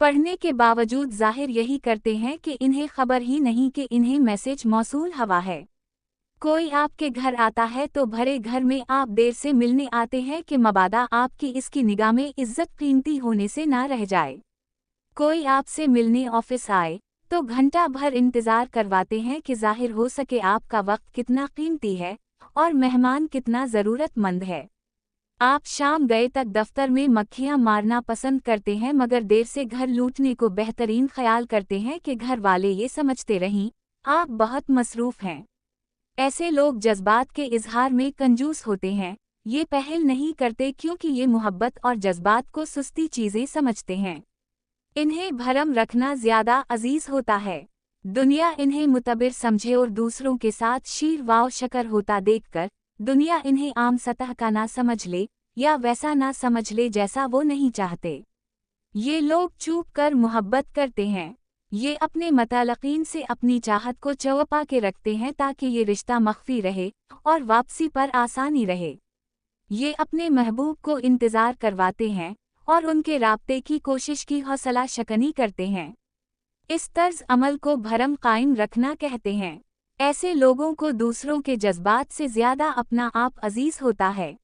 पढ़ने के बावजूद ज़ाहिर यही करते हैं कि इन्हें खबर ही नहीं कि इन्हें मैसेज मौसूल हुआ है। कोई आपके घर आता है तो भरे घर में आप देर से मिलने आते हैं कि मबादा आपकी इसकी निगाह में इज्जत कीमती होने से ना रह जाए। कोई आपसे मिलने ऑफिस आए तो घंटा भर इंतज़ार करवाते हैं कि ज़ाहिर हो सके आपका वक्त कितना कीमती है और मेहमान कितना ज़रूरतमंद है। आप शाम गए तक दफ्तर में मक्खियां मारना पसंद करते हैं मगर देर से घर लौटने को बेहतरीन ख्याल करते हैं कि घर वाले ये समझते रहें आप बहुत मसरूफ़ हैं। ऐसे लोग जज्बात के इजहार में कंजूस होते हैं, ये पहल नहीं करते क्योंकि ये मोहब्बत और जज्बात को सुस्ती चीज़ें समझते हैं। इन्हें भरम रखना ज़्यादा अजीज होता है। दुनिया इन्हें मुतबिर समझे और दूसरों के साथ शीर वाव शकर होता देखकर दुनिया इन्हें आम सतह का ना समझ ले या वैसा ना समझ ले जैसा वो नहीं चाहते। ये लोग चूक कर मोहब्बत करते हैं। ये अपने मतअल्लिक़ीन से अपनी चाहत को चौपा के रखते हैं ताकि ये रिश्ता मख्फी रहे और वापसी पर आसानी रहे। ये अपने महबूब को इंतज़ार करवाते हैं और उनके राब्ते की कोशिश की हौसला शकनी करते हैं। इस तर्ज अमल को भरम कायम रखना कहते हैं। ऐसे लोगों को दूसरों के जज्बात से ज़्यादा अपना आप अजीज होता है।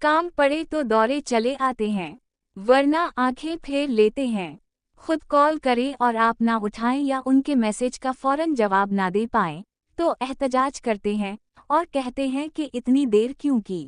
काम पड़े तो दौड़े चले आते हैं, वरना आंखें फेर लेते हैं। खुद कॉल करें और आप ना उठाएं या उनके मैसेज का फ़ौरन जवाब ना दे पाएं तो एहतजाज करते हैं और कहते हैं कि इतनी देर क्यों की।